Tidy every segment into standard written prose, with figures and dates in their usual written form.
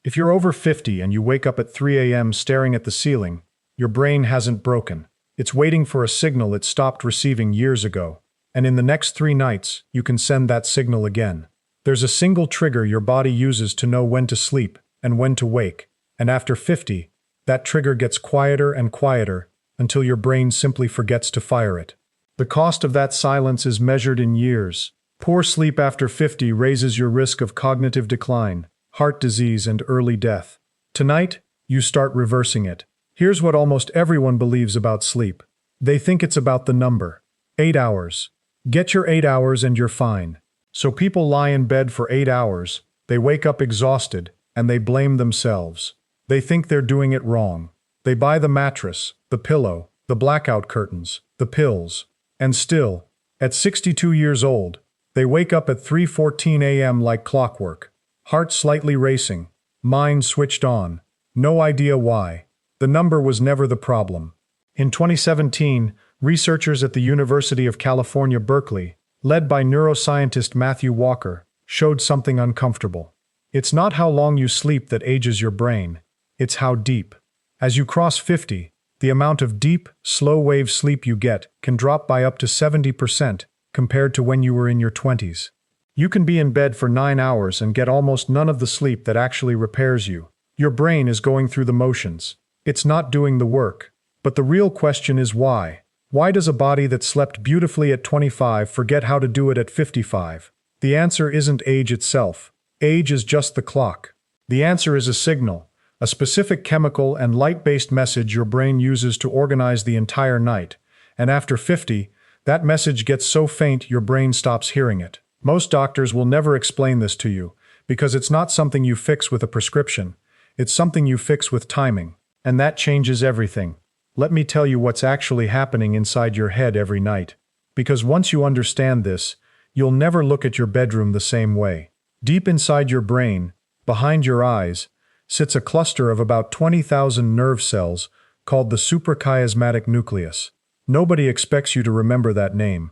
If you're over 50 and you wake up at 3 a.m. staring at the ceiling, your brain hasn't broken. It's waiting for a signal it stopped receiving years ago. And in the next 3 nights, you can send that signal again. There's a single trigger your body uses to know when to sleep and when to wake. And after 50, that trigger gets quieter and quieter until your brain simply forgets to fire it. The cost of that silence is measured in years. Poor sleep after 50 raises your risk of cognitive decline, heart disease, and early death. Tonight, you start reversing it. Here's what almost everyone believes about sleep. They think it's about the number. 8 hours. Get your 8 hours and you're fine. So people lie in bed for 8 hours, they wake up exhausted, and they blame themselves. They think they're doing it wrong. They buy the mattress, the pillow, the blackout curtains, the pills. And still, at 62 years old, they wake up at 3:14 a.m. like clockwork. Heart slightly racing, mind switched on. No idea why. The number was never the problem. In 2017, researchers at the University of California, Berkeley, led by neuroscientist Matthew Walker, showed something uncomfortable. It's not how long you sleep that ages your brain. It's how deep. As you cross 50, the amount of deep, slow-wave sleep you get can drop by up to 70% compared to when you were in your 20s. You can be in bed for 9 hours and get almost none of the sleep that actually repairs you. Your brain is going through the motions. It's not doing the work. But the real question is why? Why does a body that slept beautifully at 25 forget how to do it at 55? The answer isn't age itself. Age is just the clock. The answer is a signal, a specific chemical and light-based message your brain uses to organize the entire night. And after 50, that message gets so faint your brain stops hearing it. Most doctors will never explain this to you, because it's not something you fix with a prescription. It's something you fix with timing. And that changes everything. Let me tell you what's actually happening inside your head every night. Because once you understand this, you'll never look at your bedroom the same way. Deep inside your brain, behind your eyes, sits a cluster of about 20,000 nerve cells called the suprachiasmatic nucleus. Nobody expects you to remember that name.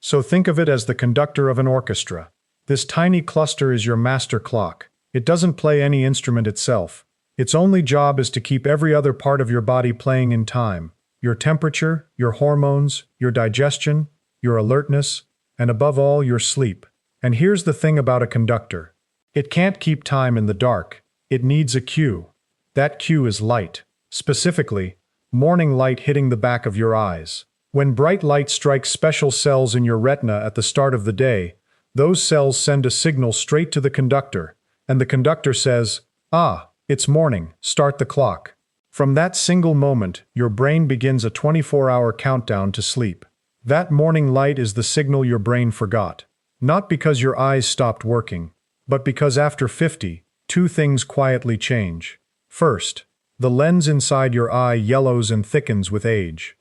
So think of it as the conductor of an orchestra. This tiny cluster is your master clock. It doesn't play any instrument itself. Its only job is to keep every other part of your body playing in time. Your temperature, your hormones, your digestion, your alertness, and above all, your sleep. And here's the thing about a conductor. It can't keep time in the dark. It needs a cue. That cue is light. Specifically, morning light hitting the back of your eyes. When bright light strikes special cells in your retina at the start of the day, those cells send a signal straight to the conductor, and the conductor says, "Ah, it's morning, start the clock." From that single moment, your brain begins a 24-hour countdown to sleep. That morning light is the signal your brain forgot. Not because your eyes stopped working, but because after 50, 2 things quietly change. First, the lens inside your eye yellows and thickens with age.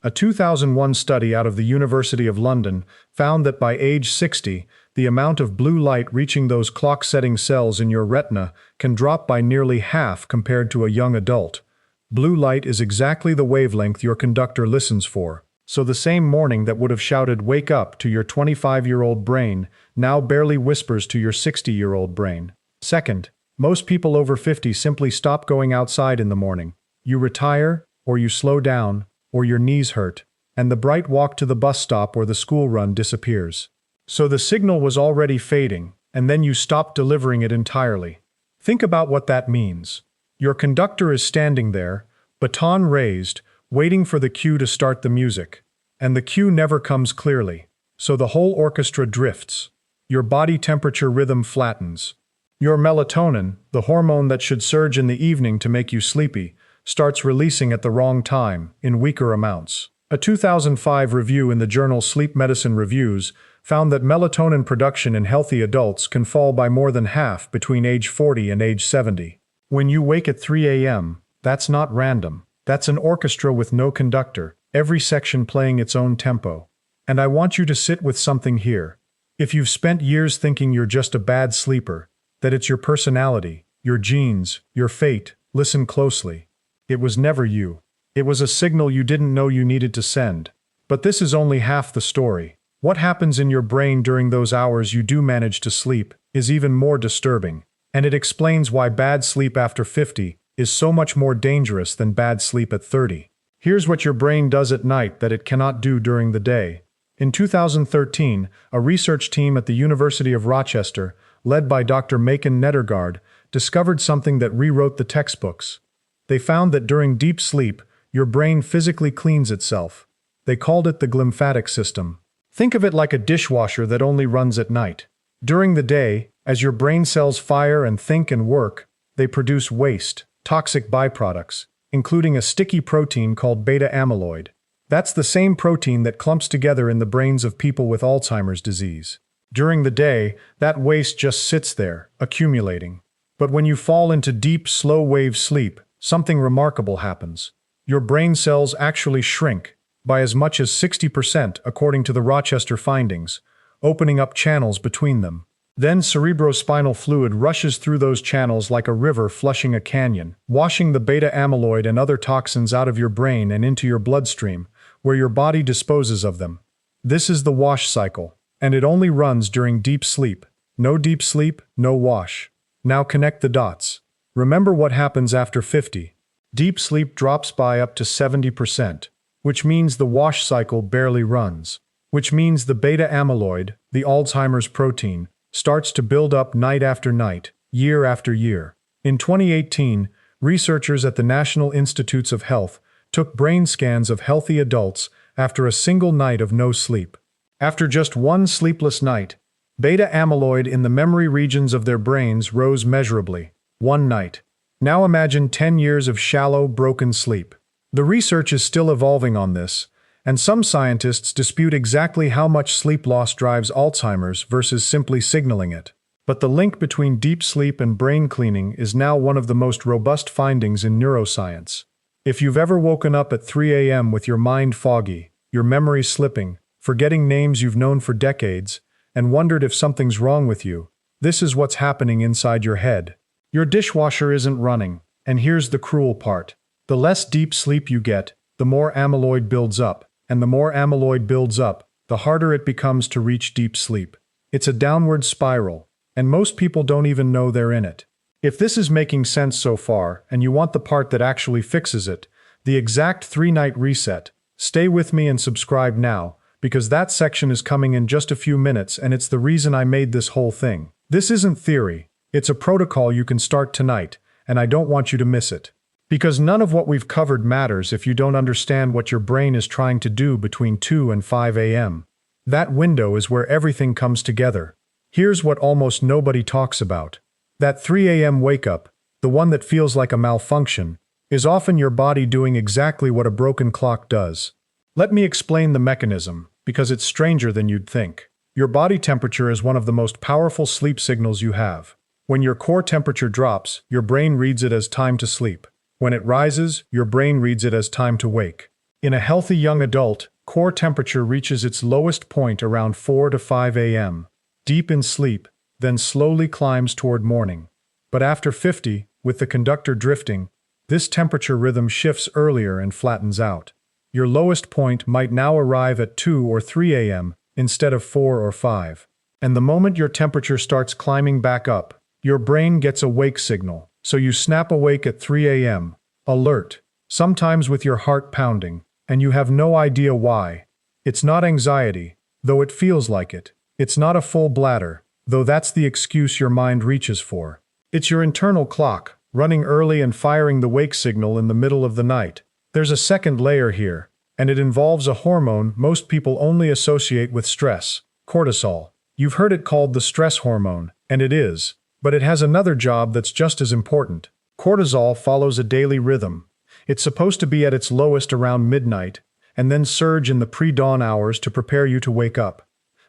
A 2001 study out of the University of London found that by age 60, the amount of blue light reaching those clock-setting cells in your retina can drop by nearly half compared to a young adult. Blue light is exactly the wavelength your conductor listens for. So the same morning that would have shouted "wake up" to your 25-year-old brain now barely whispers to your 60-year-old brain. Second, most people over 50 simply stop going outside in the morning. You retire, or you slow down, or your knees hurt, and the bright walk to the bus stop or the school run disappears. So the signal was already fading, and then you stopped delivering it entirely. Think about what that means. Your conductor is standing there, baton raised, waiting for the cue to start the music. And the cue never comes clearly. So the whole orchestra drifts. Your body temperature rhythm flattens. Your melatonin, the hormone that should surge in the evening to make you sleepy, starts releasing at the wrong time, in weaker amounts. A 2005 review in the journal Sleep Medicine Reviews found that melatonin production in healthy adults can fall by more than half between age 40 and age 70. When you wake at 3 a.m., that's not random. That's an orchestra with no conductor, every section playing its own tempo. And I want you to sit with something here. If you've spent years thinking you're just a bad sleeper, that it's your personality, your genes, your fate, listen closely. It was never you. It was a signal you didn't know you needed to send. But this is only half the story. What happens in your brain during those hours you do manage to sleep is even more disturbing. And it explains why bad sleep after 50 is so much more dangerous than bad sleep at 30. Here's what your brain does at night that it cannot do during the day. In 2013, a research team at the University of Rochester, led by Dr. Macon Nedergaard, discovered something that rewrote the textbooks. They found that during deep sleep, your brain physically cleans itself. They called it the glymphatic system. Think of it like a dishwasher that only runs at night. During the day, as your brain cells fire and think and work, they produce waste, toxic byproducts, including a sticky protein called beta amyloid. That's the same protein that clumps together in the brains of people with Alzheimer's disease. During the day, that waste just sits there, accumulating. But when you fall into deep, slow-wave sleep, something remarkable happens. Your brain cells actually shrink by as much as 60% according to the Rochester findings, opening up channels between them. Then cerebrospinal fluid rushes through those channels like a river flushing a canyon, washing the beta amyloid and other toxins out of your brain and into your bloodstream, where your body disposes of them. This is the wash cycle, and it only runs during deep sleep. No deep sleep, no wash. Now connect the dots. Remember what happens after 50. Deep sleep drops by up to 70%, which means the wash cycle barely runs, which means the beta amyloid, the Alzheimer's protein, starts to build up night after night, year after year. In 2018, researchers at the National Institutes of Health took brain scans of healthy adults after a single night of no sleep. After just one sleepless night, beta amyloid in the memory regions of their brains rose measurably. One night. Now imagine 10 years of shallow, broken sleep. The research is still evolving on this, and some scientists dispute exactly how much sleep loss drives Alzheimer's versus simply signaling it. But the link between deep sleep and brain cleaning is now one of the most robust findings in neuroscience. If you've ever woken up at 3 a.m. with your mind foggy, your memory slipping, forgetting names you've known for decades, and wondered if something's wrong with you, this is what's happening inside your head. Your dishwasher isn't running, and here's the cruel part. The less deep sleep you get, the more amyloid builds up, and the more amyloid builds up, the harder it becomes to reach deep sleep. It's a downward spiral, and most people don't even know they're in it. If this is making sense so far, and you want the part that actually fixes it, the exact 3-night reset, stay with me and subscribe now, because that section is coming in just a few minutes and it's the reason I made this whole thing. This isn't theory, it's a protocol you can start tonight, and I don't want you to miss it. Because none of what we've covered matters if you don't understand what your brain is trying to do between 2 and 5 a.m. That window is where everything comes together. Here's what almost nobody talks about. That 3 a.m. wake-up, the one that feels like a malfunction, is often your body doing exactly what a broken clock does. Let me explain the mechanism, because it's stranger than you'd think. Your body temperature is one of the most powerful sleep signals you have. When your core temperature drops, your brain reads it as time to sleep. When it rises, your brain reads it as time to wake. In a healthy young adult, core temperature reaches its lowest point around 4 to 5 a.m., deep in sleep, then slowly climbs toward morning. But after 50, with the conductor drifting, this temperature rhythm shifts earlier and flattens out. Your lowest point might now arrive at 2 or 3 a.m. instead of 4 or 5. And the moment your temperature starts climbing back up, your brain gets a wake signal. So you snap awake at 3 a.m., alert, sometimes with your heart pounding, and you have no idea why. It's not anxiety, though it feels like it. It's not a full bladder, though that's the excuse your mind reaches for. It's your internal clock, running early and firing the wake signal in the middle of the night. There's a second layer here, and it involves a hormone most people only associate with stress, cortisol. You've heard it called the stress hormone, and it is. But it has another job that's just as important. Cortisol follows a daily rhythm. It's supposed to be at its lowest around midnight, and then surge in the pre-dawn hours to prepare you to wake up.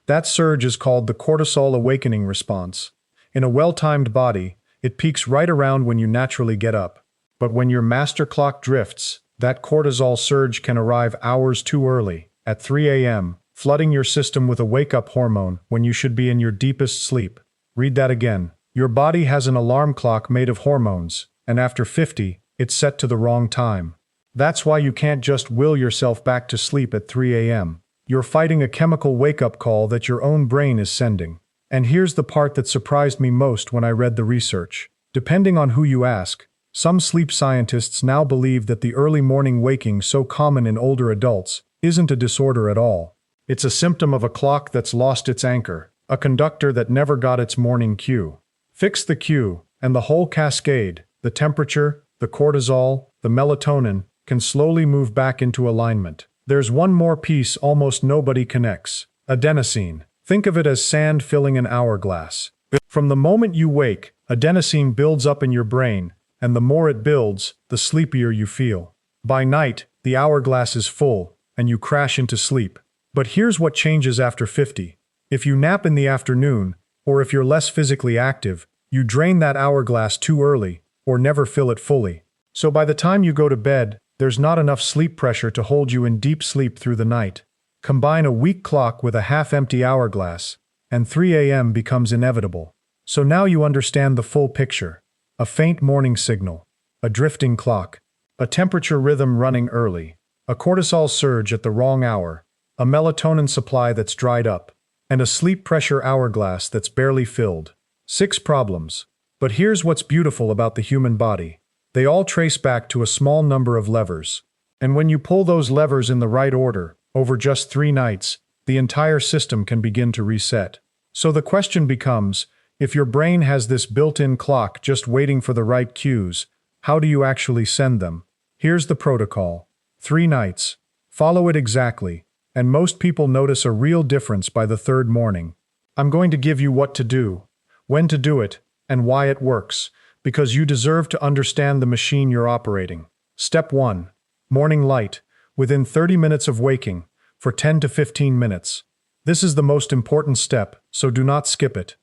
That surge is called the cortisol awakening response. In a well-timed body, it peaks right around when you naturally get up. But when your master clock drifts, that cortisol surge can arrive hours too early, at 3 a.m., flooding your system with a wake-up hormone when you should be in your deepest sleep. Read that again. Your body has an alarm clock made of hormones, and after 50, it's set to the wrong time. That's why you can't just will yourself back to sleep at 3 a.m. You're fighting a chemical wake-up call that your own brain is sending. And here's the part that surprised me most when I read the research. Depending on who you ask, some sleep scientists now believe that the early morning waking so common in older adults isn't a disorder at all. It's a symptom of a clock that's lost its anchor, a conductor that never got its morning cue. Fix the cue, and the whole cascade, the temperature, the cortisol, the melatonin, can slowly move back into alignment. There's one more piece almost nobody connects: adenosine. Think of it as sand filling an hourglass. From the moment you wake, adenosine builds up in your brain, and the more it builds, the sleepier you feel. By night, the hourglass is full, and you crash into sleep. But here's what changes after 50. If you nap in the afternoon, or if you're less physically active, you drain that hourglass too early, or never fill it fully. So by the time you go to bed, there's not enough sleep pressure to hold you in deep sleep through the night. Combine a weak clock with a half-empty hourglass, and 3 a.m. becomes inevitable. So now you understand the full picture. A faint morning signal, a drifting clock, a temperature rhythm running early, a cortisol surge at the wrong hour, a melatonin supply that's dried up, and a sleep pressure hourglass that's barely filled. 6 problems. But here's what's beautiful about the human body. They all trace back to a small number of levers. And when you pull those levers in the right order, over just 3 nights, the entire system can begin to reset. So the question becomes, if your brain has this built-in clock just waiting for the right cues, how do you actually send them? Here's the protocol. 3 nights. Follow it exactly, and most people notice a real difference by the 3rd morning. I'm going to give you what to do, when to do it, and why it works, because you deserve to understand the machine you're operating. Step 1. Morning light, within 30 minutes of waking, for 10 to 15 minutes. This is the most important step, so do not skip it.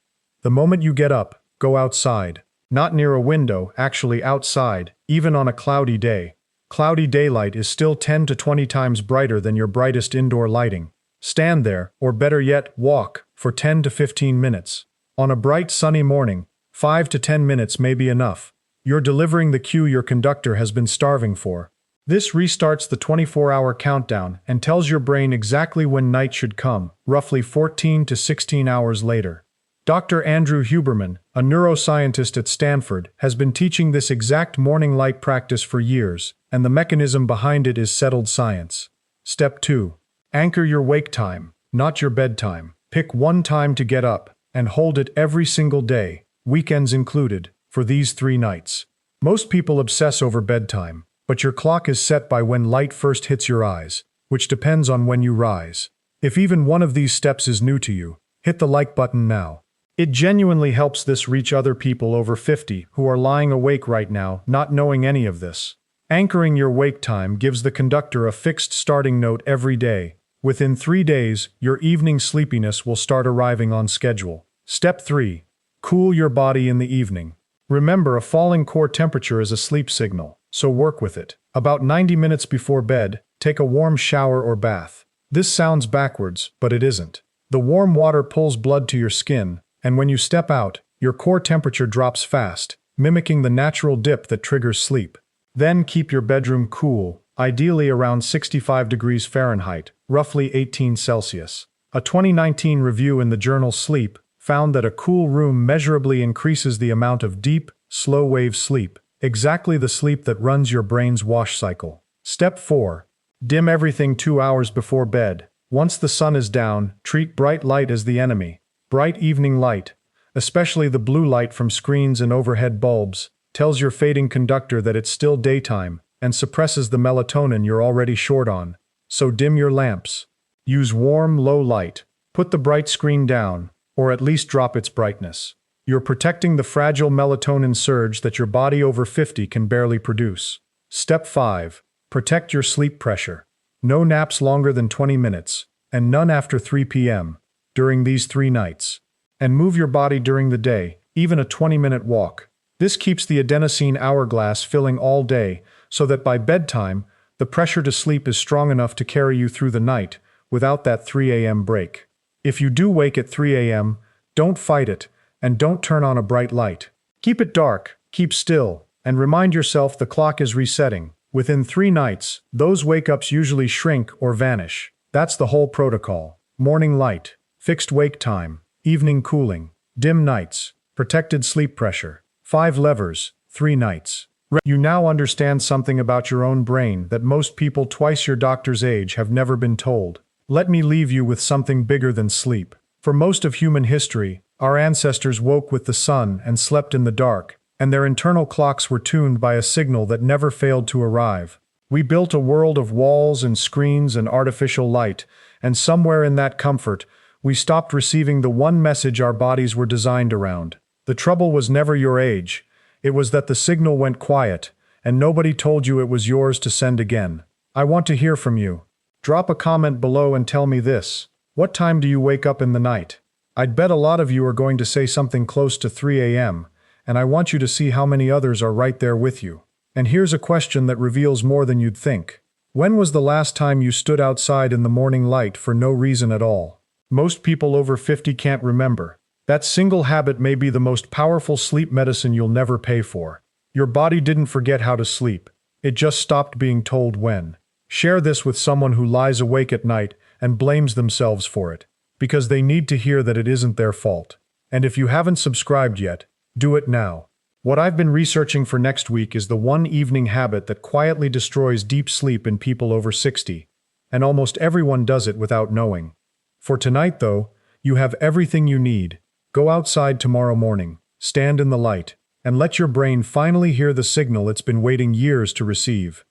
The moment you get up, go outside. Not near a window, actually outside, even on a cloudy day. Cloudy daylight is still 10 to 20 times brighter than your brightest indoor lighting. Stand there, or better yet, walk, for 10 to 15 minutes. On a bright sunny morning, 5 to 10 minutes may be enough. You're delivering the cue your conductor has been starving for. This restarts the 24-hour countdown and tells your brain exactly when night should come, roughly 14 to 16 hours later. Dr. Andrew Huberman, a neuroscientist at Stanford, has been teaching this exact morning light practice for years, and the mechanism behind it is settled science. Step 2. Anchor your wake time, not your bedtime. Pick one time to get up, and hold it every single day, weekends included, for these 3 nights. Most people obsess over bedtime, but your clock is set by when light first hits your eyes, which depends on when you rise. If even one of these steps is new to you, hit the like button now. It genuinely helps this reach other people over 50 who are lying awake right now, not knowing any of this. Anchoring your wake time gives the conductor a fixed starting note every day. Within 3 days, your evening sleepiness will start arriving on schedule. Step 3. Cool your body in the evening. Remember, a falling core temperature is a sleep signal, so work with it. About 90 minutes before bed, take a warm shower or bath. This sounds backwards, but it isn't. The warm water pulls blood to your skin, and when you step out, your core temperature drops fast, mimicking the natural dip that triggers sleep. Then keep your bedroom cool, ideally around 65 degrees Fahrenheit, roughly 18 Celsius. A 2019 review in the journal Sleep found that a cool room measurably increases the amount of deep, slow-wave sleep, exactly the sleep that runs your brain's wash cycle. Step 4. Dim everything 2 hours before bed. Once the sun is down, treat bright light as the enemy. Bright evening light, especially the blue light from screens and overhead bulbs, tells your fading conductor that it's still daytime and suppresses the melatonin you're already short on. So dim your lamps. Use warm, low light. Put the bright screen down, or at least drop its brightness. You're protecting the fragile melatonin surge that your body over 50 can barely produce. Step 5. Protect your sleep pressure. No naps longer than 20 minutes, and none after 3 p.m. during these 3 nights. And move your body during the day, even a 20-minute walk. This keeps the adenosine hourglass filling all day, so that by bedtime, the pressure to sleep is strong enough to carry you through the night without that 3 a.m. break. If you do wake at 3 a.m., don't fight it, and don't turn on a bright light. Keep it dark, keep still, and remind yourself the clock is resetting. Within 3 nights, those wake-ups usually shrink or vanish. That's the whole protocol. Morning light, fixed wake time, evening cooling, dim nights, protected sleep pressure, 5 levers, 3 nights. You now understand something about your own brain that most people twice your doctor's age have never been told. Let me leave you with something bigger than sleep. For most of human history, our ancestors woke with the sun and slept in the dark, and their internal clocks were tuned by a signal that never failed to arrive. We built a world of walls and screens and artificial light, and somewhere in that comfort, we stopped receiving the one message our bodies were designed around. The trouble was never your age. It was that the signal went quiet, and nobody told you it was yours to send again. I want to hear from you. Drop a comment below and tell me this. What time do you wake up in the night? I'd bet a lot of you are going to say something close to 3 a.m., and I want you to see how many others are right there with you. And here's a question that reveals more than you'd think. When was the last time you stood outside in the morning light for no reason at all? Most people over 50 can't remember. That single habit may be the most powerful sleep medicine you'll never pay for. Your body didn't forget how to sleep. It just stopped being told when. Share this with someone who lies awake at night and blames themselves for it, because they need to hear that it isn't their fault. And if you haven't subscribed yet, do it now. What I've been researching for next week is the one evening habit that quietly destroys deep sleep in people over 60, and almost everyone does it without knowing. For tonight, though, you have everything you need. Go outside tomorrow morning, stand in the light, and let your brain finally hear the signal it's been waiting years to receive.